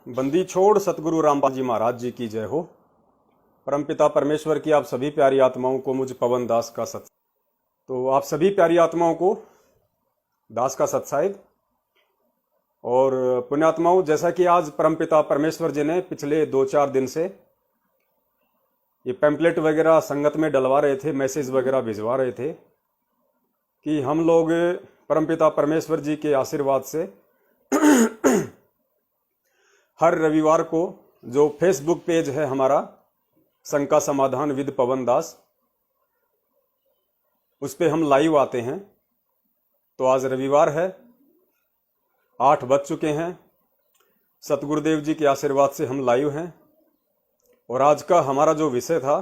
बंदी छोड़ सतगुरु रामपाल जी महाराज जी की जय हो। परमपिता परमेश्वर की आप सभी प्यारी आत्माओं को मुझ पवन दास का सत। तो आप सभी प्यारी आत्माओं को दास का सत्साहिब और पुण्यात्माओं, जैसा कि आज परमपिता परमेश्वर जी ने पिछले 2-4 दिन से ये पैम्पलेट वगैरह संगत में डलवा रहे थे, मैसेज वगैरह भिजवा रहे थे कि हम लोग परमपिता परमेश्वर जी के आशीर्वाद से हर रविवार को जो फेसबुक पेज है हमारा शंका समाधान विद पवन दास, उस पे हम लाइव आते हैं। तो आज रविवार है, 8 बज चुके हैं। सतगुरुदेव जी के आशीर्वाद से हम लाइव हैं और आज का हमारा जो विषय था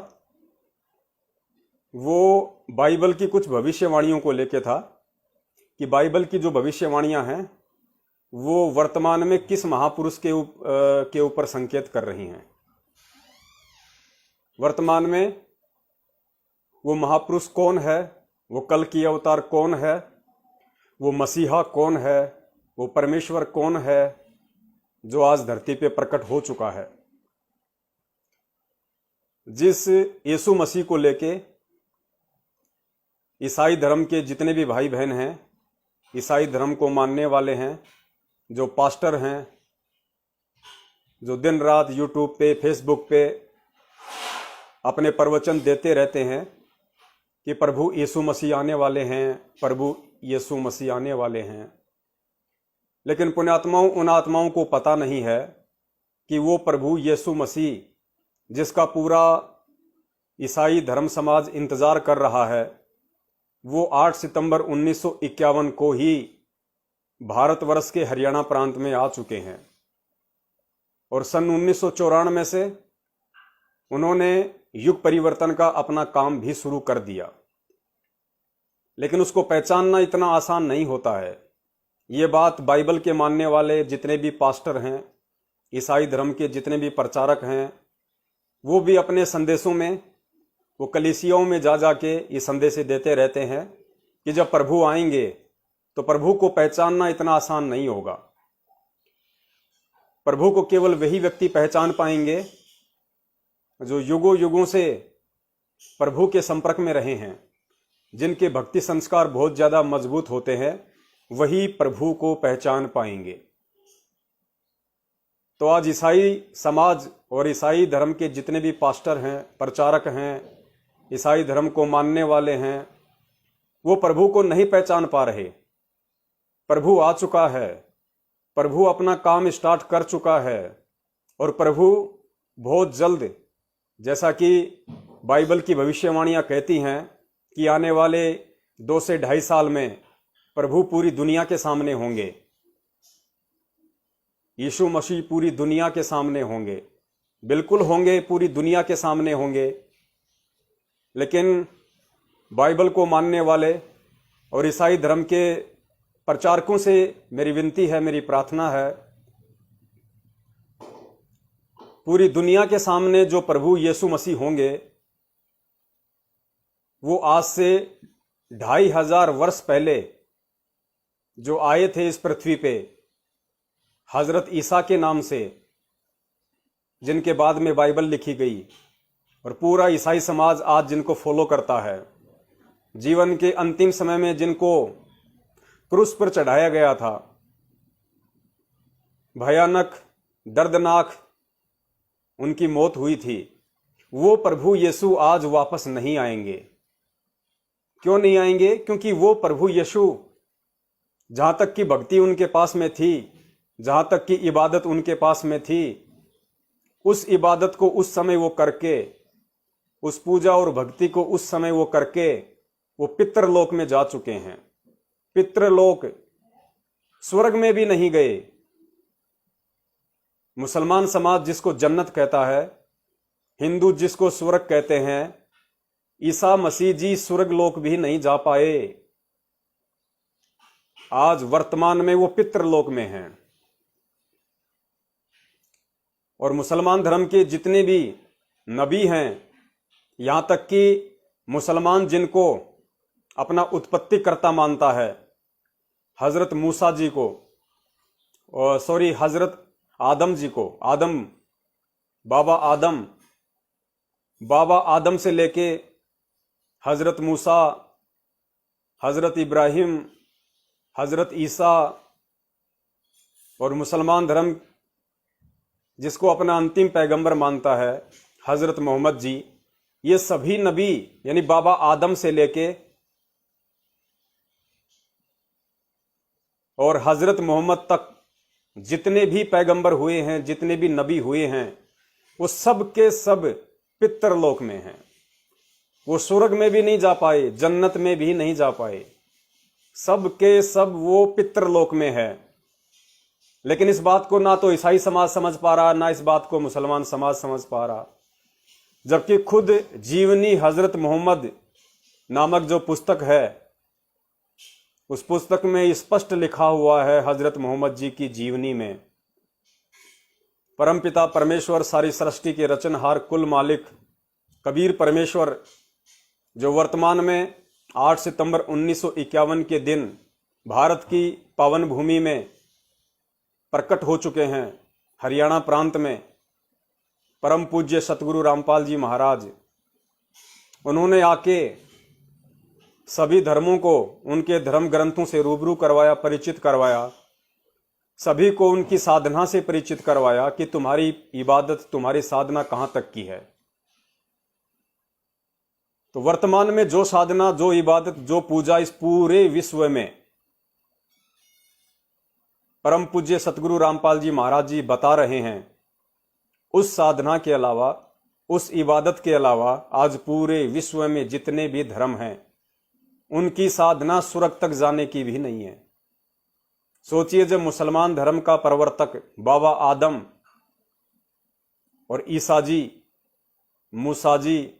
वो बाइबल की कुछ भविष्यवाणियों को लेके था कि बाइबल की जो भविष्यवाणियां हैं वो वर्तमान में किस महापुरुष के ऊपर संकेत कर रही हैं। वर्तमान में वो महापुरुष कौन है, वो कल की अवतार कौन है, वो मसीहा कौन है, वो परमेश्वर कौन है जो आज धरती पे प्रकट हो चुका है। जिस यीशु मसीह को लेके ईसाई धर्म के जितने भी भाई बहन हैं, ईसाई धर्म को मानने वाले हैं, जो पास्टर हैं, जो दिन रात यूट्यूब पे फेसबुक पे अपने प्रवचन देते रहते हैं कि प्रभु यीशु मसीह आने वाले हैं, प्रभु यीशु मसीह आने वाले हैं, लेकिन पुण्यात्माओं, उन आत्माओं को पता नहीं है कि वो प्रभु यीशु मसीह जिसका पूरा ईसाई धर्म समाज इंतजार कर रहा है, वो 8 सितंबर 1951 को ही भारतवर्ष के हरियाणा प्रांत में आ चुके हैं और सन 1994 से उन्होंने युग परिवर्तन का अपना काम भी शुरू कर दिया। लेकिन उसको पहचानना इतना आसान नहीं होता है। ये बात बाइबल के मानने वाले जितने भी पास्टर हैं, ईसाई धर्म के जितने भी प्रचारक हैं, वो भी अपने संदेशों में, वो कलीसियाओं में जा जाके ये संदेश देते रहते हैं कि जब प्रभु आएंगे तो प्रभु को पहचानना इतना आसान नहीं होगा। प्रभु को केवल वही व्यक्ति पहचान पाएंगे जो युगों युगों से प्रभु के संपर्क में रहे हैं, जिनके भक्ति संस्कार बहुत ज्यादा मजबूत होते हैं, वही प्रभु को पहचान पाएंगे। तो आज ईसाई समाज और ईसाई धर्म के जितने भी पास्टर हैं, प्रचारक हैं, ईसाई धर्म को मानने वाले हैं, वो प्रभु को नहीं पहचान पा रहे। प्रभु आ चुका है, प्रभु अपना काम स्टार्ट कर चुका है और प्रभु बहुत जल्द, जैसा कि बाइबल की भविष्यवाणियां कहती हैं कि आने वाले 2 से 2.5 साल में प्रभु पूरी दुनिया के सामने होंगे। यीशु मसीह पूरी दुनिया के सामने होंगे, बिल्कुल होंगे, पूरी दुनिया के सामने होंगे। लेकिन बाइबल को मानने वाले और ईसाई धर्म के प्रचारकों से मेरी विनती है, मेरी प्रार्थना है, पूरी दुनिया के सामने जो प्रभु यीशु मसीह होंगे वो आज से 2500 वर्ष पहले जो आए थे इस पृथ्वी पे हजरत ईसा के नाम से, जिनके बाद में बाइबल लिखी गई और पूरा ईसाई समाज आज जिनको फॉलो करता है, जीवन के अंतिम समय में जिनको क्रूस पर चढ़ाया गया था, भयानक दर्दनाक उनकी मौत हुई थी, वो प्रभु यीशु आज वापस नहीं आएंगे। क्यों नहीं आएंगे? क्योंकि वो प्रभु यीशु जहां तक की भक्ति उनके पास में थी, जहां तक की इबादत उनके पास में थी, उस इबादत को उस समय वो करके, उस पूजा और भक्ति को उस समय वो करके वो पितृलोक में जा चुके हैं। पितृलोक, स्वर्ग में भी नहीं गए। मुसलमान समाज जिसको जन्नत कहता है, हिंदू जिसको स्वर्ग कहते हैं, ईसा मसीह जी स्वर्ग लोक भी नहीं जा पाए। आज वर्तमान में वो पितृलोक में हैं। और मुसलमान धर्म के जितने भी नबी हैं, यहां तक कि मुसलमान जिनको अपना उत्पत्तिकर्ता मानता है, हजरत मूसा जी को, हजरत आदम जी को, बाबा आदम से लेके हजरत मूसा, हजरत इब्राहिम, हजरत ईसा और मुसलमान धर्म जिसको अपना अंतिम पैगंबर मानता है हजरत मोहम्मद जी, ये सभी नबी यानी बाबा आदम से लेके और हजरत मोहम्मद तक जितने भी पैगंबर हुए हैं, जितने भी नबी हुए हैं, वो सब के सब पितरलोक में हैं। वो स्वर्ग में भी नहीं जा पाए, जन्नत में भी नहीं जा पाए, सब के सब वो पितरलोक में है। लेकिन इस बात को ना तो ईसाई समाज समझ पा रहा, ना इस बात को मुसलमान समाज समझ पा रहा, जबकि खुद जीवनी हजरत मोहम्मद नामक जो पुस्तक है, उस पुस्तक में स्पष्ट लिखा हुआ है हजरत मोहम्मद जी की जीवनी में, परमपिता परमेश्वर, सारी सृष्टि के रचनहार, कुल मालिक कबीर परमेश्वर, जो वर्तमान में 8 सितंबर 1951 के दिन भारत की पावन भूमि में प्रकट हो चुके हैं, हरियाणा प्रांत में, परम पूज्य सतगुरु रामपाल जी महाराज, उन्होंने आके सभी धर्मों को उनके धर्म ग्रंथों से रूबरू करवाया, परिचित करवाया, सभी को उनकी साधना से परिचित करवाया कि तुम्हारी इबादत, तुम्हारी साधना कहां तक की है। तो वर्तमान में जो साधना, जो इबादत, जो पूजा इस पूरे विश्व में परम पूज्य सतगुरु रामपाल जी महाराज जी बता रहे हैं, उस साधना के अलावा, उस इबादत के अलावा आज पूरे विश्व में जितने भी धर्म हैं, उनकी साधना स्वर्ग तक जाने की भी नहीं है। सोचिए, जब मुसलमान धर्म का प्रवर्तक बाबा आदम और ईसा जी, मूसा जी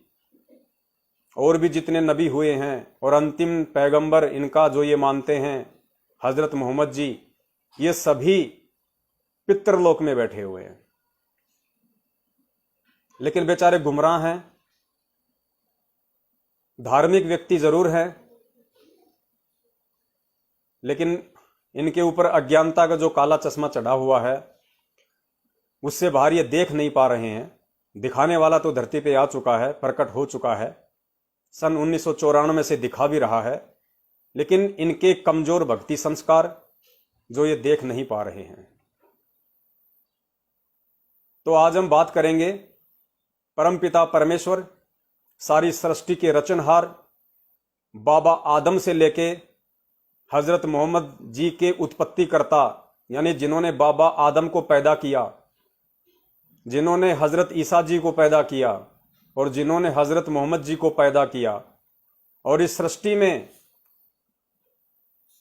और भी जितने नबी हुए हैं और अंतिम पैगंबर इनका जो ये मानते हैं हजरत मोहम्मद जी, ये सभी पितरलोक में बैठे हुए हैं। लेकिन बेचारे गुमराह हैं, धार्मिक व्यक्ति जरूर हैं, लेकिन इनके ऊपर अज्ञानता का जो काला चश्मा चढ़ा हुआ है, उससे बाहर ये देख नहीं पा रहे हैं। दिखाने वाला तो धरती पे आ चुका है, प्रकट हो चुका है, सन 1994 से दिखा भी रहा है, लेकिन इनके कमजोर भक्ति संस्कार जो ये देख नहीं पा रहे हैं। तो आज हम बात करेंगे परमपिता परमेश्वर, सारी सृष्टि के रचनहार, बाबा आदम से लेके हजरत मोहम्मद जी के उत्पत्तिकर्ता, यानी जिन्होंने बाबा आदम को पैदा किया, जिन्होंने हजरत ईसा जी को पैदा किया और जिन्होंने हजरत मोहम्मद जी को पैदा किया, और इस सृष्टि में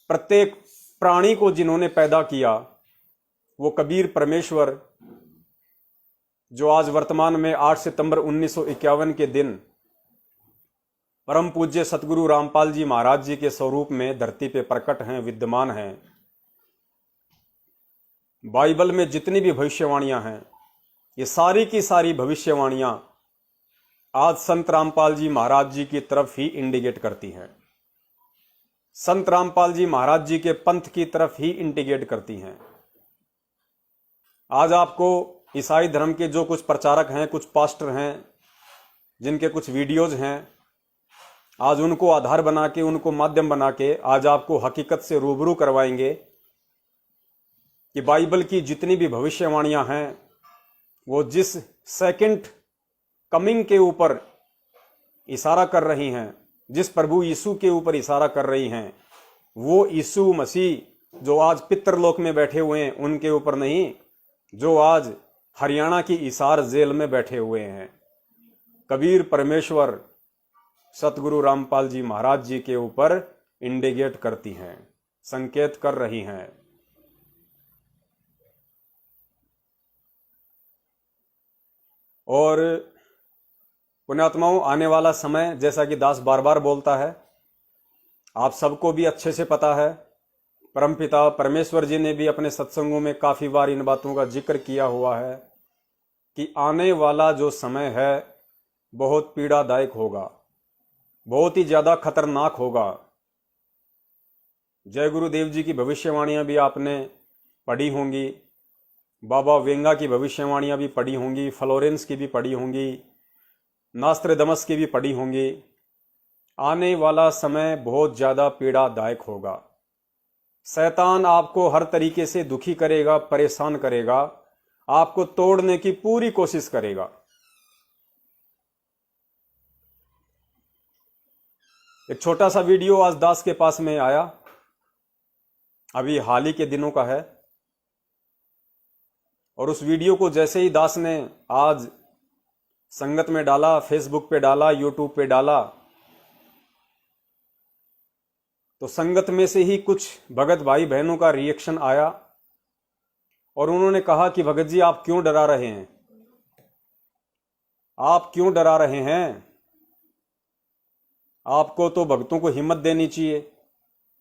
प्रत्येक प्राणी को जिन्होंने पैदा किया, वो कबीर परमेश्वर, जो आज वर्तमान में 8 सितंबर 1951 के दिन परम पूज्य सतगुरु रामपाल जी महाराज जी के स्वरूप में धरती पे प्रकट हैं, विद्यमान हैं। बाइबल में जितनी भी भविष्यवाणियां हैं, ये सारी की सारी भविष्यवाणियां आज संत रामपाल जी महाराज जी की तरफ ही इंडिकेट करती हैं, संत रामपाल जी महाराज जी के पंथ की तरफ ही इंडिकेट करती हैं। आज आपको ईसाई धर्म के जो कुछ प्रचारक हैं, कुछ पास्टर हैं, जिनके कुछ वीडियोज हैं, आज उनको आधार बना के, उनको माध्यम बना के आज आपको हकीकत से रूबरू करवाएंगे कि बाइबल की जितनी भी भविष्यवाणियां हैं, वो जिस सेकंड कमिंग के ऊपर इशारा कर रही हैं, जिस प्रभु यीशु के ऊपर इशारा कर रही हैं, वो यीशु मसीह जो आज पितरलोक में बैठे हुए हैं उनके ऊपर नहीं, जो आज हरियाणा की हिसार जेल में बैठे हुए हैं, कबीर परमेश्वर सतगुरु रामपाल जी महाराज जी के ऊपर इंडिकेट करती हैं, संकेत कर रही हैं। और पुण्यात्माओं, आने वाला समय, जैसा कि दास बार बार बोलता है, आप सबको भी अच्छे से पता है, परमपिता परमेश्वर जी ने भी अपने सत्संगों में काफी बार इन बातों का जिक्र किया हुआ है कि आने वाला जो समय है बहुत पीड़ादायक होगा, बहुत ही ज्यादा खतरनाक होगा। जय गुरुदेव जी की भविष्यवाणियां भी आपने पढ़ी होंगी, बाबा वेंगा की भविष्यवाणियां भी पढ़ी होंगी, फ्लोरेंस की भी पढ़ी होंगी, नास्त्रदमस की भी पढ़ी होंगी। आने वाला समय बहुत ज़्यादा पीड़ादायक होगा। शैतान आपको हर तरीके से दुखी करेगा, परेशान करेगा, आपको तोड़ने की पूरी कोशिश करेगा। एक छोटा सा वीडियो आज दास के पास में आया, अभी हाल ही के दिनों का है, और उस वीडियो को जैसे ही दास ने आज संगत में डाला, फेसबुक पे डाला, यूट्यूब पे डाला, तो संगत में से ही कुछ भगत भाई बहनों का रिएक्शन आया और उन्होंने कहा कि भगत जी आप क्यों डरा रहे हैं, आप क्यों डरा रहे हैं, आपको तो भक्तों को हिम्मत देनी चाहिए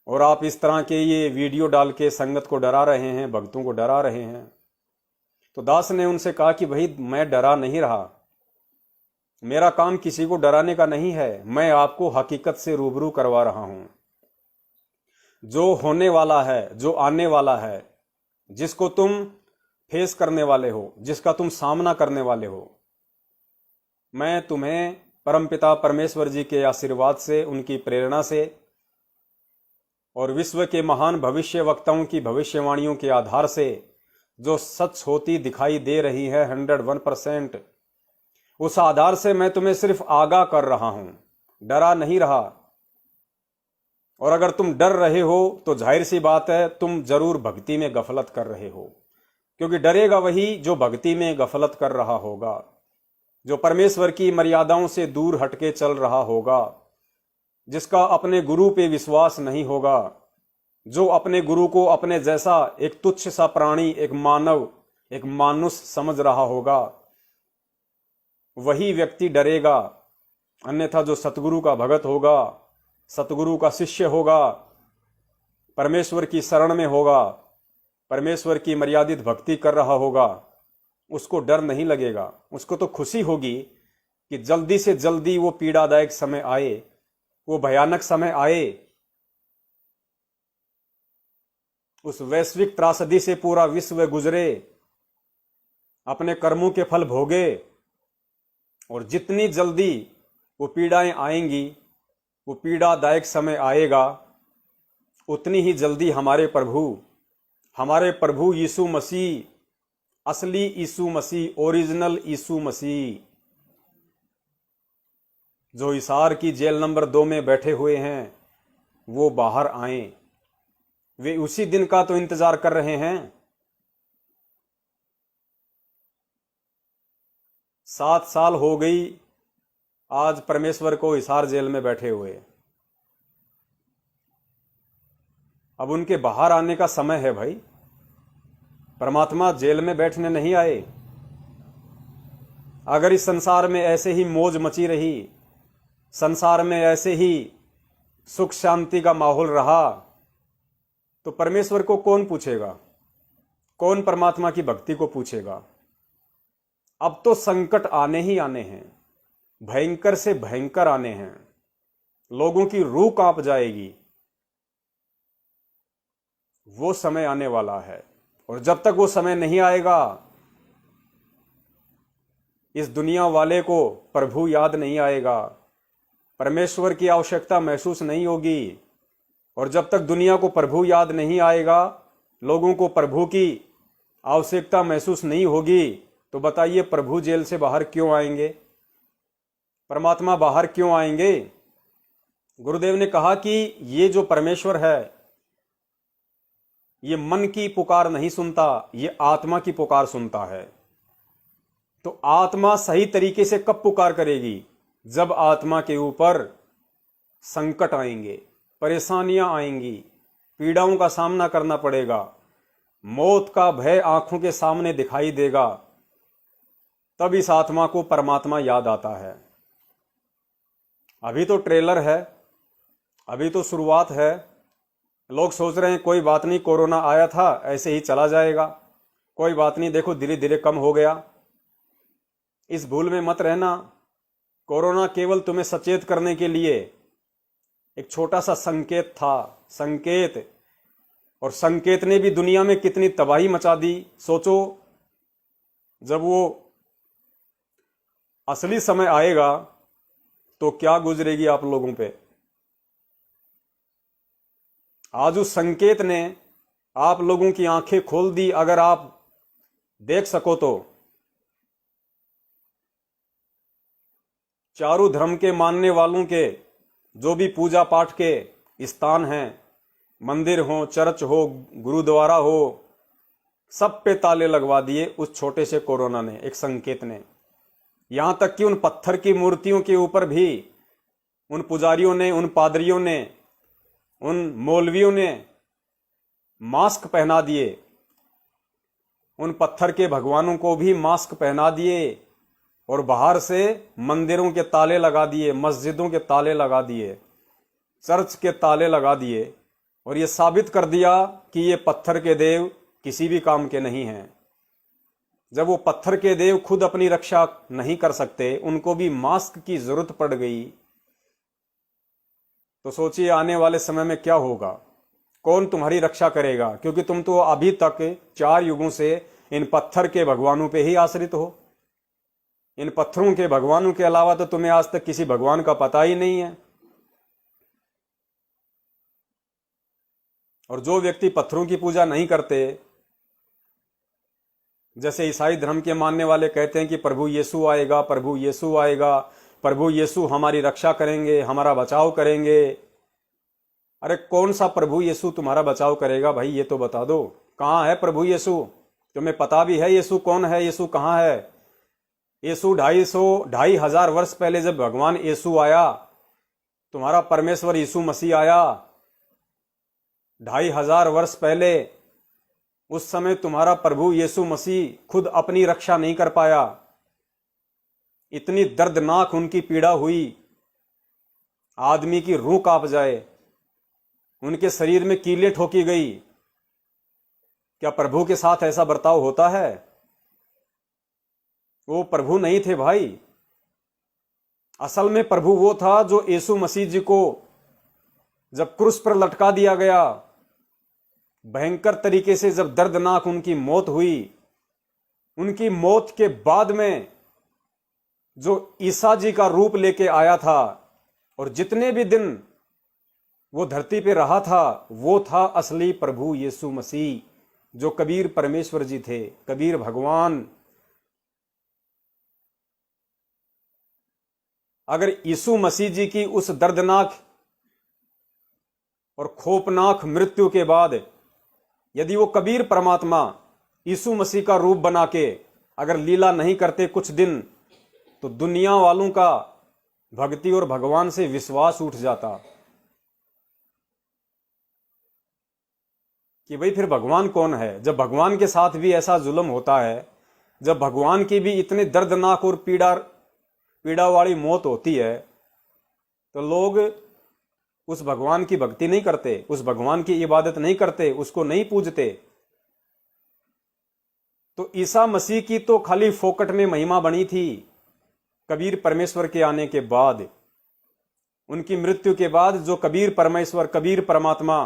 और आप इस तरह के ये वीडियो डाल के संगत को डरा रहे हैं, भक्तों को डरा रहे हैं। तो दास ने उनसे कहा कि भाई मैं डरा नहीं रहा, मेरा काम किसी को डराने का नहीं है, मैं आपको हकीकत से रूबरू करवा रहा हूं। जो होने वाला है, जो आने वाला है, जिसको तुम फेस करने वाले हो, जिसका तुम सामना करने वाले हो, मैं तुम्हें परमपिता परमेश्वर जी के आशीर्वाद से, उनकी प्रेरणा से और विश्व के महान भविष्य वक्ताओं की भविष्यवाणियों के आधार से जो सच होती दिखाई दे रही है 101%, उस आधार से मैं तुम्हें सिर्फ आगाह कर रहा हूं, डरा नहीं रहा। और अगर तुम डर रहे हो तो जाहिर सी बात है तुम जरूर भक्ति में गफलत कर रहे हो, क्योंकि डरेगा वही जो भक्ति में गफलत कर रहा होगा, जो परमेश्वर की मर्यादाओं से दूर हटके चल रहा होगा, जिसका अपने गुरु पे विश्वास नहीं होगा, जो अपने गुरु को अपने जैसा एक तुच्छ सा प्राणी, एक मानव, एक मानुष समझ रहा होगा, वही व्यक्ति डरेगा। अन्यथा जो सतगुरु का भगत होगा, सतगुरु का शिष्य होगा, परमेश्वर की शरण में होगा, परमेश्वर की मर्यादित भक्ति कर रहा होगा, उसको डर नहीं लगेगा। उसको तो खुशी होगी कि जल्दी से जल्दी वो पीड़ादायक समय आए, वो भयानक समय आए, उस वैश्विक त्रासदी से पूरा विश्व गुजरे, अपने कर्मों के फल भोगे, और जितनी जल्दी वो पीड़ाएं आएंगी, वो पीड़ादायक समय आएगा, उतनी ही जल्दी हमारे प्रभु यीशु मसीह, असली यीशु मसीह, ओरिजिनल यीशु मसीह, जो हिसार की जेल नंबर 2 में बैठे हुए हैं, वो बाहर आए। वे उसी दिन का तो इंतजार कर रहे हैं। 7 साल हो गई आज परमेश्वर को हिसार जेल में बैठे हुए। अब उनके बाहर आने का समय है भाई। परमात्मा जेल में बैठने नहीं आए। अगर इस संसार में ऐसे ही मौज मची रही, संसार में ऐसे ही सुख शांति का माहौल रहा, तो परमेश्वर को कौन पूछेगा, कौन परमात्मा की भक्ति को पूछेगा। अब तो संकट आने ही आने हैं, भयंकर से भयंकर आने हैं, लोगों की रूह कांप जाएगी। वो समय आने वाला है, और जब तक वो समय नहीं आएगा, इस दुनिया वाले को प्रभु याद नहीं आएगा, परमेश्वर की आवश्यकता महसूस नहीं होगी। और जब तक दुनिया को प्रभु याद नहीं आएगा, लोगों को प्रभु की आवश्यकता महसूस नहीं होगी, तो बताइए प्रभु जेल से बाहर क्यों आएंगे, परमात्मा बाहर क्यों आएंगे। गुरुदेव ने कहा कि ये जो परमेश्वर है, ये मन की पुकार नहीं सुनता, ये आत्मा की पुकार सुनता है। तो आत्मा सही तरीके से कब पुकार करेगी? जब आत्मा के ऊपर संकट आएंगे, परेशानियां आएंगी, पीड़ाओं का सामना करना पड़ेगा, मौत का भय आंखों के सामने दिखाई देगा, तब इस आत्मा को परमात्मा याद आता है। अभी तो ट्रेलर है, अभी तो शुरुआत है। लोग सोच रहे हैं कोई बात नहीं, कोरोना आया था ऐसे ही चला जाएगा, कोई बात नहीं, देखो धीरे धीरे कम हो गया। इस भूल में मत रहना। कोरोना केवल तुम्हें सचेत करने के लिए एक छोटा सा संकेत था, संकेत। और संकेत ने भी दुनिया में कितनी तबाही मचा दी। सोचो जब वो असली समय आएगा तो क्या गुजरेगी आप लोगों पे। आज उस संकेत ने आप लोगों की आंखें खोल दी। अगर आप देख सको तो चारों धर्म के मानने वालों के जो भी पूजा पाठ के स्थान हैं, मंदिर हो, चर्च हो, गुरुद्वारा हो, सब पे ताले लगवा दिए उस छोटे से कोरोना ने, एक संकेत ने। यहां तक कि उन पत्थर की मूर्तियों के ऊपर भी उन पुजारियों ने, उन पादरियों ने, उन मौलवियों ने मास्क पहना दिए। उन पत्थर के भगवानों को भी मास्क पहना दिए और बाहर से मंदिरों के ताले लगा दिए, मस्जिदों के ताले लगा दिए, चर्च के ताले लगा दिए और ये साबित कर दिया कि ये पत्थर के देव किसी भी काम के नहीं हैं। जब वो पत्थर के देव खुद अपनी रक्षा नहीं कर सकते, उनको भी मास्क की जरूरत पड़ गई, तो सोचिए आने वाले समय में क्या होगा। कौन तुम्हारी रक्षा करेगा? क्योंकि तुम तो अभी तक 4 युगों से इन पत्थर के भगवानों पे ही आश्रित हो। इन पत्थरों के भगवानों के अलावा तो तुम्हें आज तक किसी भगवान का पता ही नहीं है। और जो व्यक्ति पत्थरों की पूजा नहीं करते, जैसे ईसाई धर्म के मानने वाले कहते हैं कि प्रभु यीशु आएगा, प्रभु यीशु आएगा, प्रभु यीशु हमारी रक्षा करेंगे, हमारा बचाव करेंगे। अरे कौन सा प्रभु यीशु तुम्हारा बचाव करेगा भाई, ये तो बता दो। कहाँ है प्रभु यीशु? तुम्हें पता भी है यीशु कौन है, यीशु कहाँ है? यीशु 2,500 वर्ष पहले जब भगवान यीशु आया, तुम्हारा परमेश्वर यीशु मसीह आया 2,500 वर्ष पहले, उस समय तुम्हारा प्रभु यीशु मसीह खुद अपनी रक्षा नहीं कर पाया। इतनी दर्दनाक उनकी पीड़ा हुई, आदमी की रूह कांप जाए, उनके शरीर में कीलें ठोकी गई। क्या प्रभु के साथ ऐसा बर्ताव होता है? वो प्रभु नहीं थे भाई। असल में प्रभु वो था जो यीशु मसीह जी को जब क्रूस पर लटका दिया गया, भयंकर तरीके से जब दर्दनाक उनकी मौत हुई, उनकी मौत के बाद में जो ईसा जी का रूप लेके आया था और जितने भी दिन वो धरती पे रहा था, वो था असली प्रभु यीशु मसीह, जो कबीर परमेश्वर जी थे, कबीर भगवान। अगर यीशु मसीह जी की उस दर्दनाक और खौफनाक मृत्यु के बाद यदि वो कबीर परमात्मा यीशु मसीह का रूप बना के अगर लीला नहीं करते कुछ दिन, तो दुनिया वालों का भक्ति और भगवान से विश्वास उठ जाता कि भाई फिर भगवान कौन है। जब भगवान के साथ भी ऐसा जुल्म होता है, जब भगवान की भी इतनी दर्दनाक और पीड़ा वाली मौत होती है, तो लोग उस भगवान की भक्ति नहीं करते, उस भगवान की इबादत नहीं करते, उसको नहीं पूजते। तो ईसा मसीह की तो खाली फोकट में महिमा बनी थी। कबीर परमेश्वर के आने के बाद, उनकी मृत्यु के बाद, जो कबीर परमेश्वर, कबीर परमात्मा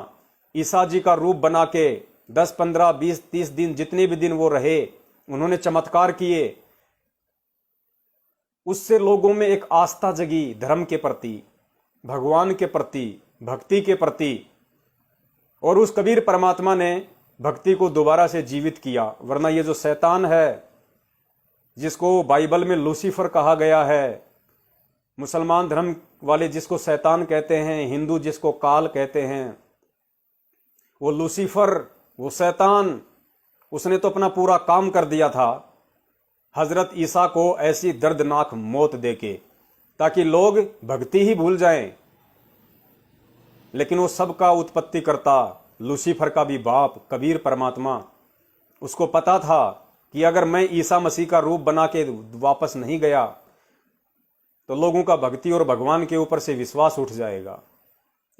ईसा जी का रूप बना के 10, 15, 20, 30 दिन, जितने भी दिन वो रहे, उन्होंने चमत्कार किए। उससे लोगों में एक आस्था जगी धर्म के प्रति, भगवान के प्रति, भक्ति के प्रति। और उस कबीर परमात्मा ने भक्ति को दोबारा से जीवित किया। वरना ये जो शैतान है, जिसको बाइबल में लूसीफर कहा गया है, मुसलमान धर्म वाले जिसको शैतान कहते हैं, हिंदू जिसको काल कहते हैं, वो लूसीफर, वो शैतान, उसने तो अपना पूरा काम कर दिया था हजरत ईसा को ऐसी दर्दनाक मौत देके, ताकि लोग भक्ति ही भूल जाएं। लेकिन वो सबका उत्पत्ति करता, लूसीफर का भी बाप कबीर परमात्मा, उसको पता था कि अगर मैं ईसा मसीह का रूप बना के वापस नहीं गया तो लोगों का भक्ति और भगवान के ऊपर से विश्वास उठ जाएगा।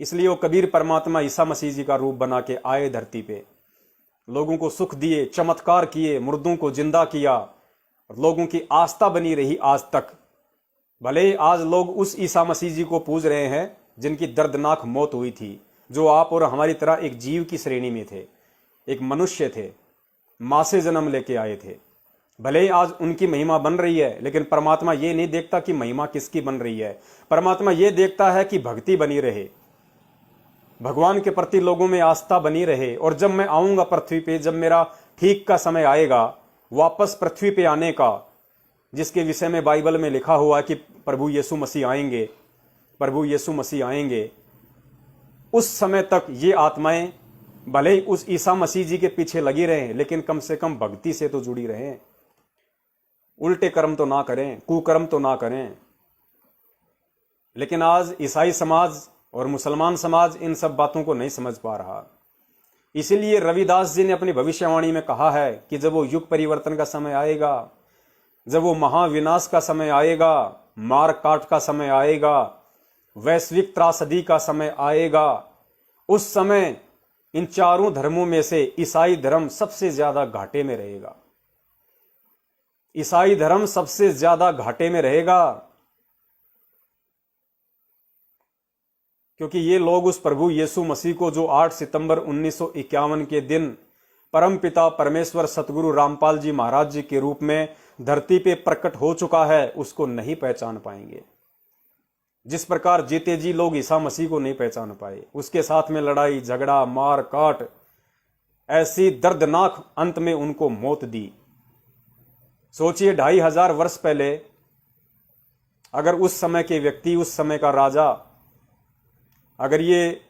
इसलिए वो कबीर परमात्मा ईसा मसीह जी का रूप बना के आए धरती पे, लोगों को सुख दिए, चमत्कार किए, मुर्दों को जिंदा किया, और लोगों की आस्था बनी रही आज तक। भले आज लोग उस ईसा मसीह जी को पूज रहे हैं जिनकी दर्दनाक मौत हुई थी, जो आप और हमारी तरह एक जीव की श्रेणी में थे, एक मनुष्य थे, मां से जन्म लेके आए थे, भले ही आज उनकी महिमा बन रही है, लेकिन परमात्मा ये नहीं देखता कि महिमा किसकी बन रही है। परमात्मा ये देखता है कि भक्ति बनी रहे, भगवान के प्रति लोगों में आस्था बनी रहे। और जब मैं आऊंगा पृथ्वी पे, जब मेरा ठीक का समय आएगा वापस पृथ्वी पे आने का, जिसके विषय में बाइबल में लिखा हुआ है कि प्रभु यीशु मसीह आएंगे, प्रभु यीशु मसीह आएंगे, उस समय तक ये आत्माएं भले ही उस ईसा मसीह जी के पीछे लगी रहें, लेकिन कम से कम भक्ति से तो जुड़ी रहें, उल्टे कर्म तो ना करें, कुकर्म तो ना करें। लेकिन आज ईसाई समाज और मुसलमान समाज इन सब बातों को नहीं समझ पा रहा। इसीलिए रविदास जी ने अपनी भविष्यवाणी में कहा है कि जब वो युग परिवर्तन का समय आएगा, जब वो महाविनाश का समय आएगा, मार काट का समय आएगा, वैश्विक त्रासदी का समय आएगा, उस समय इन चारों धर्मों में से ईसाई धर्म सबसे ज्यादा घाटे में रहेगा। ईसाई धर्म सबसे ज्यादा घाटे में रहेगा, क्योंकि ये लोग उस प्रभु यीशु मसीह को जो 8 सितंबर 1951 के दिन परमपिता परमेश्वर सतगुरु रामपाल जी महाराज जी के रूप में धरती पे प्रकट हो चुका है, उसको नहीं पहचान पाएंगे। जिस प्रकार जीते जी लोग ईसा मसीह को नहीं पहचान पाए, उसके साथ में लड़ाई झगड़ा मार काट, ऐसी दर्दनाक अंत में उनको मौत दी। सोचिए 2500 वर्ष पहले अगर उस समय के व्यक्ति, उस समय का राजा अगर ये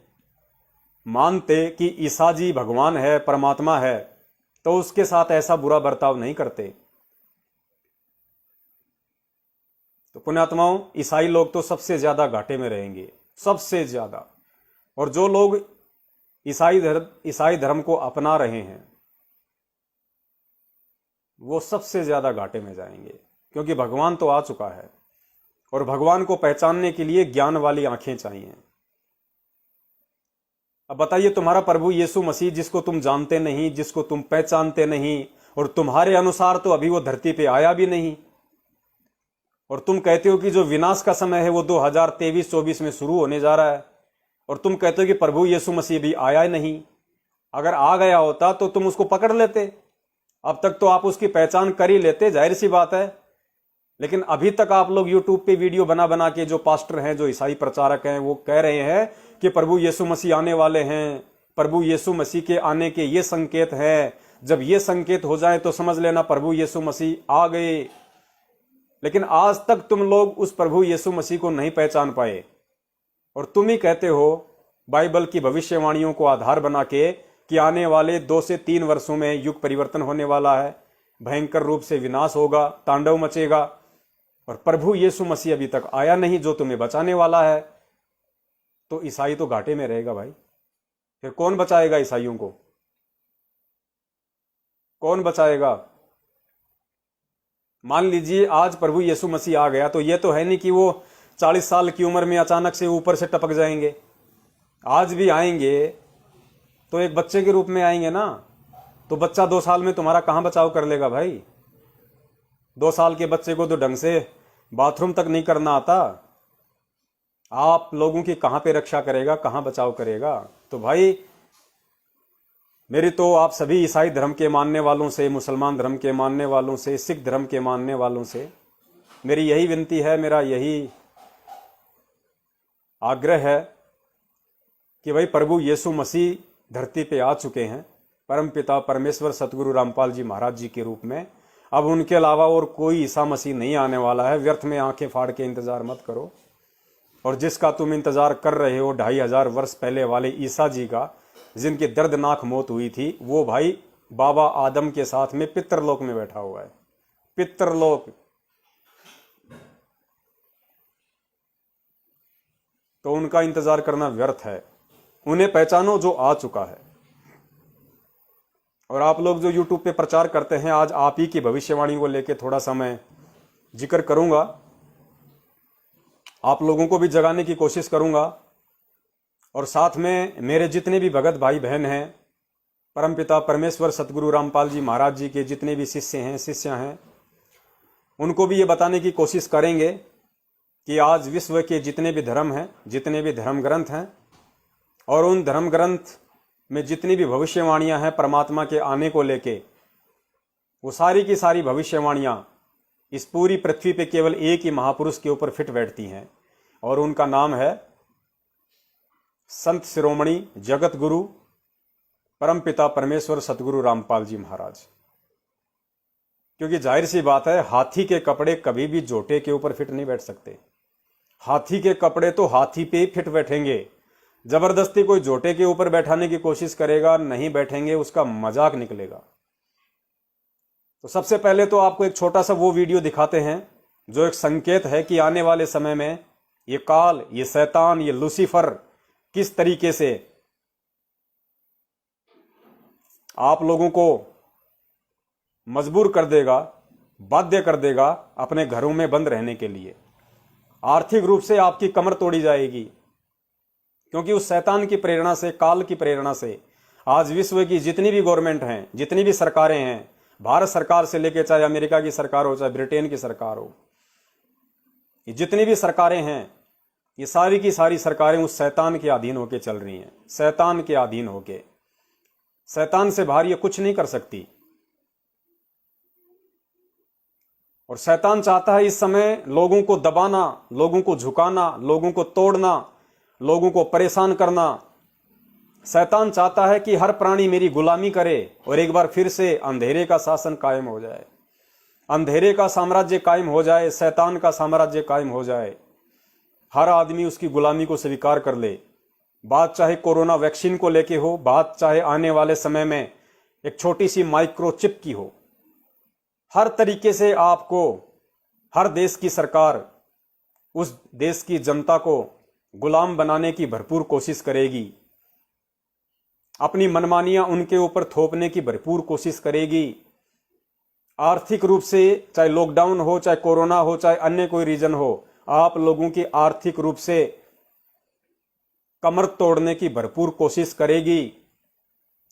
मानते कि ईसा जी भगवान है, परमात्मा है, तो उसके साथ ऐसा बुरा बर्ताव नहीं करते। तो पुण्यात्माओं, ईसाई लोग तो सबसे ज्यादा घाटे में रहेंगे, सबसे ज्यादा। और जो लोग ईसाई धर्म को अपना रहे हैं वो सबसे ज्यादा घाटे में जाएंगे, क्योंकि भगवान तो आ चुका है और भगवान को पहचानने के लिए ज्ञान वाली आंखें चाहिए। अब बताइए, तुम्हारा प्रभु यीशु मसीह जिसको तुम जानते नहीं, जिसको तुम पहचानते नहीं, और तुम्हारे अनुसार तो अभी वो धरती पे आया भी नहीं, और तुम कहते हो कि जो विनाश का समय है वो 2023-24 में शुरू होने जा रहा है, और तुम कहते हो कि प्रभु यीशु मसीह भी आया ही नहीं। अगर आ गया होता तो तुम उसको पकड़ लेते, अब तक तो आप उसकी पहचान कर ही लेते, जाहिर सी बात है। लेकिन अभी तक आप लोग यूट्यूब पे वीडियो बना बना के, जो पास्टर हैं, जो ईसाई प्रचारक हैं, वो कह रहे हैं कि प्रभु यीशु मसीह आने वाले हैं, प्रभु यीशु मसीह के आने के ये संकेत हैं, जब ये संकेत हो जाए तो समझ लेना प्रभु यीशु मसीह आ गए। लेकिन आज तक तुम लोग उस प्रभु यीशु मसीह को नहीं पहचान पाए, और तुम ही कहते हो बाइबल की भविष्यवाणियों को आधार बना के कि आने वाले 2 से 3 वर्षों में युग परिवर्तन होने वाला है, भयंकर रूप से विनाश होगा, तांडव मचेगा, और प्रभु यीशु मसीह अभी तक आया नहीं जो तुम्हें बचाने वाला है। तो ईसाई तो घाटे में रहेगा भाई। फिर कौन बचाएगा ईसाइयों को? कौन बचाएगा? मान लीजिए आज प्रभु यीशु मसीह आ गया, तो ये तो है नहीं कि वो 40 साल की उम्र में अचानक से ऊपर से टपक जाएंगे। आज भी आएंगे तो एक बच्चे के रूप में आएंगे ना। तो बच्चा 2 साल में तुम्हारा कहां बचाव कर लेगा भाई? 2 साल के बच्चे को तो ढंग से बाथरूम तक नहीं करना आता, आप लोगों की कहां पे रक्षा करेगा, कहां बचाव करेगा? तो भाई मेरी तो आप सभी ईसाई धर्म के मानने वालों से, मुसलमान धर्म के मानने वालों से, सिख धर्म के मानने वालों से मेरी यही विनती है, मेरा यही आग्रह है कि भाई प्रभु यीशु मसीह धरती पे आ चुके हैं, परमपिता परमेश्वर सतगुरु रामपाल जी महाराज जी के रूप में। अब उनके अलावा और कोई ईसा मसीह नहीं आने वाला है। व्यर्थ में आंखें फाड़ के इंतजार मत करो। और जिसका तुम इंतजार कर रहे हो 2500 वर्ष पहले वाले ईसा जी का, जिनकी दर्दनाक मौत हुई थी, वो भाई बाबा आदम के साथ में पितरलोक में बैठा हुआ है, पितरलोक। तो उनका इंतजार करना व्यर्थ है। उन्हें पहचानो जो आ चुका है। और आप लोग जो यूट्यूब पे प्रचार करते हैं, आज आप ही की भविष्यवाणी को लेके थोड़ा सा मैं जिक्र करूंगा, आप लोगों को भी जगाने की कोशिश करूंगा। और साथ में मेरे जितने भी भगत भाई बहन हैं, परमपिता परमेश्वर सतगुरु रामपाल जी महाराज जी के जितने भी शिष्य हैं, शिष्या हैं, उनको भी ये बताने की कोशिश करेंगे कि आज विश्व के जितने भी धर्म हैं, जितने भी धर्म ग्रंथ हैं, और उन धर्म ग्रंथ में जितनी भी भविष्यवाणियां हैं परमात्मा के आने को लेके, वो सारी की सारी भविष्यवाणियां इस पूरी पृथ्वी पे केवल एक ही महापुरुष के ऊपर फिट बैठती हैं, और उनका नाम है संत शिरोमणि जगत गुरु परमपिता परमेश्वर सतगुरु रामपाल जी महाराज। क्योंकि जाहिर सी बात है, हाथी के कपड़े कभी भी जोटे के ऊपर फिट नहीं बैठ सकते। हाथी के कपड़े तो हाथी पे ही फिट बैठेंगे। जबरदस्ती कोई जोटे के ऊपर बैठाने की कोशिश करेगा, नहीं बैठेंगे, उसका मजाक निकलेगा। तो सबसे पहले तो आपको एक छोटा सा वो वीडियो दिखाते हैं जो एक संकेत है कि आने वाले समय में ये काल, ये शैतान, ये लूसीफर किस तरीके से आप लोगों को मजबूर कर देगा, बाध्य कर देगा अपने घरों में बंद रहने के लिए। आर्थिक रूप से आपकी कमर तोड़ी जाएगी, क्योंकि उस शैतान की प्रेरणा से, काल की प्रेरणा से आज विश्व की जितनी भी गवर्नमेंट हैं, जितनी भी सरकारें हैं, भारत सरकार से लेकर चाहे अमेरिका की सरकार हो, चाहे ब्रिटेन की सरकार हो, ये जितनी भी सरकारें हैं, ये सारी की सारी सरकारें उस शैतान के अधीन होकर चल रही हैं। शैतान के अधीन होके, शैतान से बाहर ये कुछ नहीं कर सकती। और शैतान चाहता है इस समय लोगों को दबाना, लोगों को झुकाना, लोगों को तोड़ना, लोगों को परेशान करना। शैतान चाहता है कि हर प्राणी मेरी गुलामी करे और एक बार फिर से अंधेरे का शासन कायम हो जाए, अंधेरे का साम्राज्य कायम हो जाए, शैतान का साम्राज्य कायम हो जाए। हर आदमी उसकी गुलामी को स्वीकार कर ले। बात चाहे कोरोना वैक्सीन को लेके हो, बात चाहे आने वाले समय में एक छोटी सी माइक्रोचिप की हो, हर तरीके से आपको हर देश की सरकार उस देश की जनता को गुलाम बनाने की भरपूर कोशिश करेगी, अपनी मनमानियां उनके ऊपर थोपने की भरपूर कोशिश करेगी। आर्थिक रूप से चाहे लॉकडाउन हो, चाहे कोरोना हो, चाहे अन्य कोई रीजन हो, आप लोगों की आर्थिक रूप से कमर तोड़ने की भरपूर कोशिश करेगी।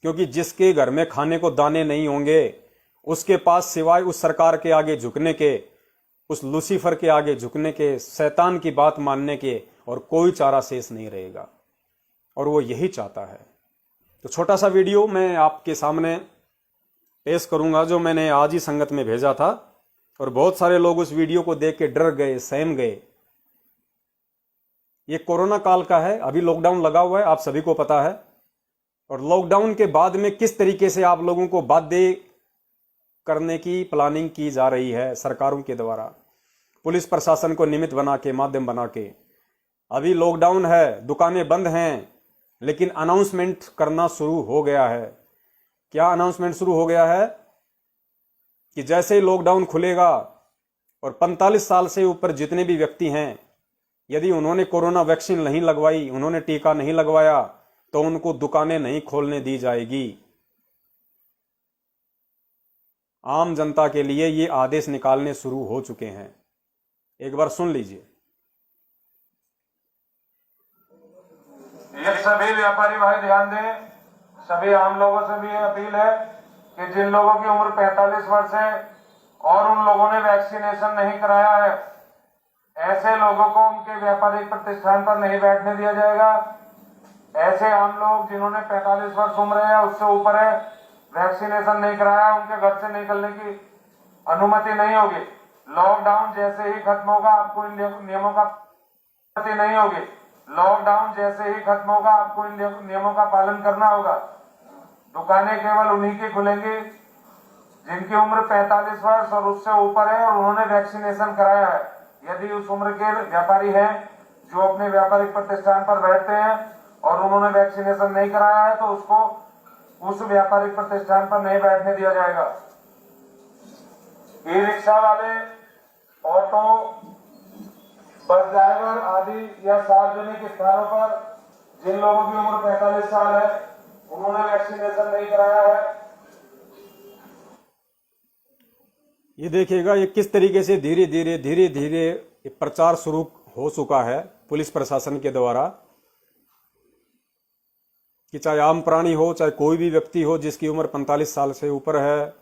क्योंकि जिसके घर में खाने को दाने नहीं होंगे, उसके पास सिवाय उस सरकार के आगे झुकने के, उस लूसीफर के आगे झुकने के, शैतान की बात मानने के और कोई चारा शेष नहीं रहेगा। और वो यही चाहता है। तो छोटा सा वीडियो मैं आपके सामने पेश करूंगा जो मैंने आज ही संगत में भेजा था, और बहुत सारे लोग उस वीडियो को देख के डर गए, सहम गए। ये कोरोना काल का है, अभी लॉकडाउन लगा हुआ है, आप सभी को पता है। और लॉकडाउन के बाद में किस तरीके से आप लोगों को बाध्य करने की प्लानिंग की जा रही है सरकारों के द्वारा, पुलिस प्रशासन को निमित्त बना के, माध्यम बना के। अभी लॉकडाउन है, दुकानें बंद हैं, लेकिन अनाउंसमेंट करना शुरू हो गया है। क्या अनाउंसमेंट शुरू हो गया है कि जैसे ही लॉकडाउन खुलेगा और 45 साल से ऊपर जितने भी व्यक्ति हैं, यदि उन्होंने कोरोना वैक्सीन नहीं लगवाई, उन्होंने टीका नहीं लगवाया, तो उनको दुकानें नहीं खोलने दी जाएगी। आम जनता के लिए ये आदेश निकालने शुरू हो चुके हैं। एक बार सुन लीजिए। ये सभी व्यापारी भाई ध्यान दें, सभी आम लोगों से भी अपील है कि जिन लोगों की उम्र 45 वर्ष है और उन लोगों ने वैक्सीनेशन नहीं कराया है, ऐसे लोगों को उनके व्यापारिक प्रतिष्ठान पर नहीं बैठने दिया जाएगा। ऐसे आम लोग जिन्होंने 45 वर्ष उम्र है, उससे ऊपर है, वैक्सीनेशन नहीं कराया, उनके घर से निकलने की अनुमति नहीं होगी। लॉकडाउन जैसे ही खत्म होगा, आपको इन नियमों का अनुमति नहीं होगी। लॉकडाउन जैसे ही खत्म होगा, आपको इन नियमों का पालन करना होगा। दुकानें केवल उन्हीं की खुलेंगी जिनकी उम्र 45 वर्ष और उससे ऊपर है और उन्होंने वैक्सीनेशन कराया है। यदि उस उम्र के व्यापारी हैं जो अपने व्यापारिक प्रतिष्ठान पर बैठते हैं और उन्होंने वैक्सीनेशन नहीं कराया है, तो उसको उस व्यापारिक प्रतिष्ठान पर नहीं बैठने दिया जाएगा। ई रिक्शा वाले, ऑटो, बस ड्राइवर आदि या सार्वजनिक स्थानों पर जिन लोगों की उम्र 45 साल है, उन्होंने वैक्सीनेशन नहीं कराया है। ये देखिएगा ये किस तरीके से धीरे धीरे प्रचार शुरू हो चुका है पुलिस प्रशासन के द्वारा, कि चाहे आम प्राणी हो, चाहे कोई भी व्यक्ति हो जिसकी उम्र 45 साल से ऊपर है,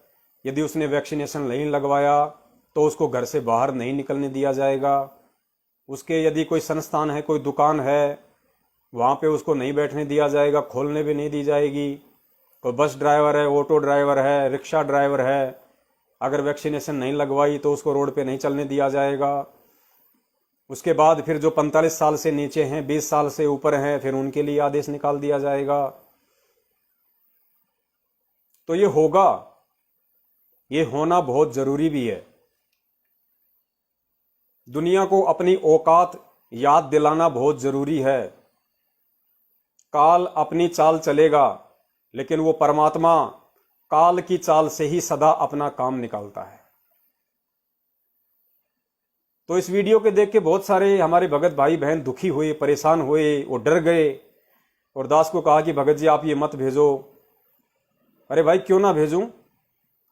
यदि उसने वैक्सीनेशन नहीं लगवाया तो उसको घर से बाहर नहीं निकलने दिया जाएगा। उसके यदि कोई संस्थान है, कोई दुकान है, वहाँ पे उसको नहीं बैठने दिया जाएगा, खोलने भी नहीं दी जाएगी। कोई बस ड्राइवर है, ऑटो ड्राइवर है, रिक्शा ड्राइवर है, अगर वैक्सीनेशन नहीं लगवाई तो उसको रोड पे नहीं चलने दिया जाएगा। उसके बाद फिर जो 45 साल से नीचे हैं, 20 साल से ऊपर हैं, फिर उनके लिए आदेश निकाल दिया जाएगा। तो ये होगा, ये होना बहुत जरूरी भी है। दुनिया को अपनी औकात याद दिलाना बहुत जरूरी है। काल अपनी चाल चलेगा, लेकिन वो परमात्मा काल की चाल से ही सदा अपना काम निकालता है। तो इस वीडियो के देख के बहुत सारे हमारे भगत भाई बहन दुखी हुए, परेशान हुए, वो डर गए और दास को कहा कि भगत जी आप ये मत भेजो। अरे भाई क्यों ना भेजूं,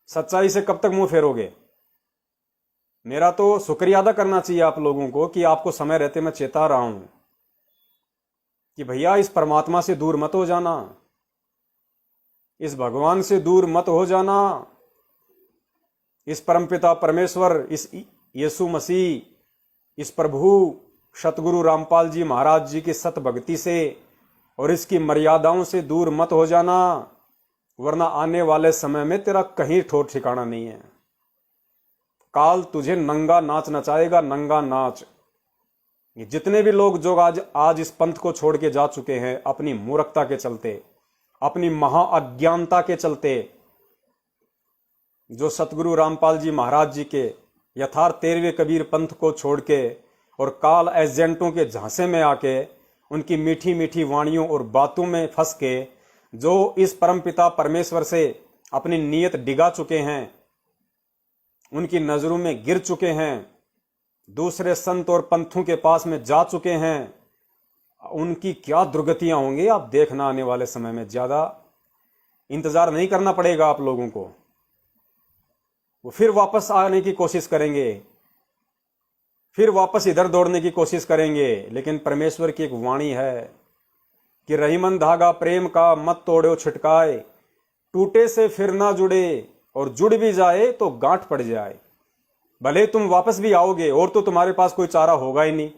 सच्चाई से कब तक मुंह फेरोगे। मेरा तो शुक्रिया अदा करना चाहिए आप लोगों को कि आपको समय रहते मैं चेता रहा हूं कि भैया इस परमात्मा से दूर मत हो जाना, इस भगवान से दूर मत हो जाना। इस परमपिता परमेश्वर, इस यीशु मसीह, इस प्रभु सतगुरु रामपाल जी महाराज जी की सत भक्ति से और इसकी मर्यादाओं से दूर मत हो जाना, वरना आने वाले समय में तेरा कहीं ठोर ठिकाना नहीं है। काल तुझे नंगा नाच नचाएगा, नंगा नाच। ये जितने भी लोग जो आज इस पंथ को छोड़ के जा चुके हैं अपनी मूर्खता के चलते, अपनी महाअज्ञानता के चलते, जो सतगुरु रामपाल जी महाराज जी के यथार्थ 13वें कबीर पंथ को छोड़ के और काल एजेंटों के झांसे में आके उनकी मीठी मीठी वाणियों और बातों में फंस के जो इस परमपिता परमेश्वर से अपनी नीयत डिगा चुके हैं, उनकी नजरों में गिर चुके हैं, दूसरे संत और पंथों के पास में जा चुके हैं, उनकी क्या दुर्गतियां होंगी आप देखना। आने वाले समय में ज्यादा इंतजार नहीं करना पड़ेगा आप लोगों को। वो फिर वापस आने की कोशिश करेंगे, फिर वापस इधर दौड़ने की कोशिश करेंगे। लेकिन परमेश्वर की एक वाणी है कि रहीमन धागा प्रेम का मत तोड़ो छिटकाए, टूटे से फिर ना जुड़े और जुड़ भी जाए तो गांठ पड़ जाए। भले तुम वापस भी आओगे और तो तुम्हारे पास कोई चारा होगा ही नहीं,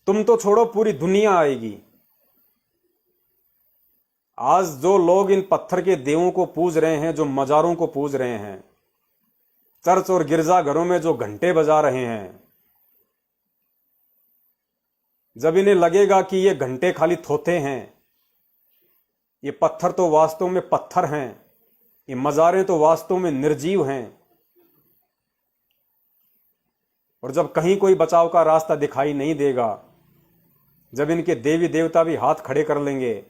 तुम तो छोड़ो पूरी दुनिया आएगी। आज जो लोग इन पत्थर के देवों को पूज रहे हैं, जो मजारों को पूज रहे हैं, चर्च और गिरजाघरों में जो घंटे बजा रहे हैं, जब इन्हें लगेगा कि ये घंटे खाली थोथे हैं, ये पत्थर तो वास्तव में पत्थर हैं, ये मजारें तो वास्तव में निर्जीव हैं, और जब कहीं कोई बचाव का रास्ता दिखाई नहीं देगा, जब इनके देवी देवता भी हाथ खड़े कर लेंगे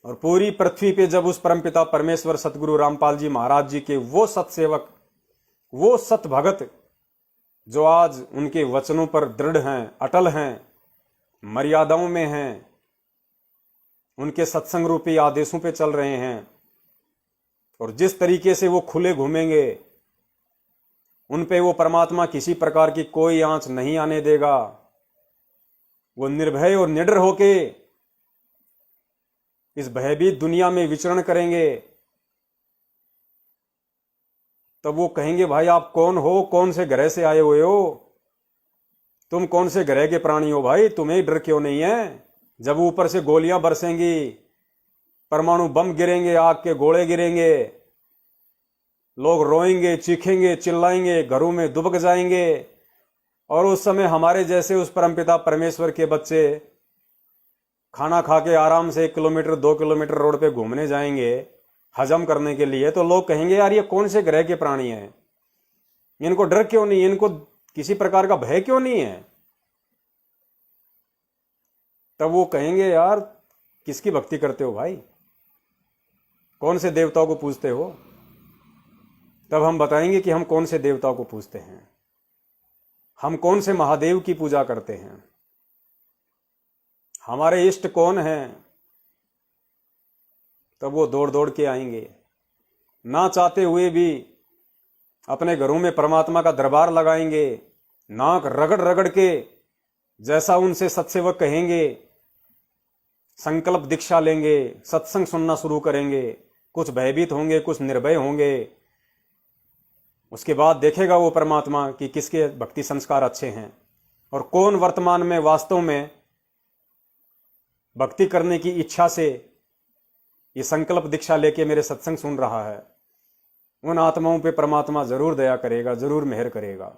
और पूरी पृथ्वी पे जब उस परमपिता परमेश्वर सतगुरु रामपाल जी महाराज जी के वो सतसेवक, वो सत भगत जो आज उनके वचनों पर दृढ़ हैं, अटल हैं, मर्यादाओं में हैं, उनके सत्संग रूपी आदेशों पे चल रहे हैं, और जिस तरीके से वो खुले घूमेंगे, उन पे वो परमात्मा किसी प्रकार की कोई आंच नहीं आने देगा। वो निर्भय और निडर होके इस भयभीत दुनिया में विचरण करेंगे। तब वो कहेंगे भाई आप कौन हो, कौन से ग्रह से आए हुए हो, तुम कौन से ग्रह के प्राणी हो भाई, तुम्हें डर क्यों नहीं है। जब ऊपर से गोलियां बरसेंगी, परमाणु बम गिरेंगे, आग के गोले गिरेंगे, लोग रोएंगे, चीखेंगे, चिल्लाएंगे, घरों में दुबक जाएंगे, और उस समय हमारे जैसे उस परमपिता परमेश्वर के बच्चे खाना खा के आराम से 1 किलोमीटर 2 किलोमीटर रोड पे घूमने जाएंगे हजम करने के लिए, तो लोग कहेंगे यार ये कौन से ग्रह के प्राणी हैं, इनको डर क्यों नहीं, इनको किसी प्रकार का भय क्यों नहीं है। तब वो कहेंगे यार किसकी भक्ति करते हो भाई, कौन से देवताओं को पूजते हो। तब हम बताएंगे कि हम कौन से देवताओं को पूजते हैं, हम कौन से महादेव की पूजा करते हैं, हमारे इष्ट कौन हैं। तब वो दौड़ दौड़ के आएंगे, ना चाहते हुए भी अपने घरों में परमात्मा का दरबार लगाएंगे, नाक रगड़ रगड़ के जैसा उनसे सत्सेवक कहेंगे, संकल्प दीक्षा लेंगे, सत्संग सुनना शुरू करेंगे, कुछ भयभीत होंगे, कुछ निर्भय होंगे। उसके बाद देखेगा वो परमात्मा कि किसके भक्ति संस्कार अच्छे हैं और कौन वर्तमान में वास्तव में भक्ति करने की इच्छा से ये संकल्प दीक्षा लेके मेरे सत्संग सुन रहा है। उन आत्माओं पे परमात्मा जरूर दया करेगा, जरूर मेहर करेगा।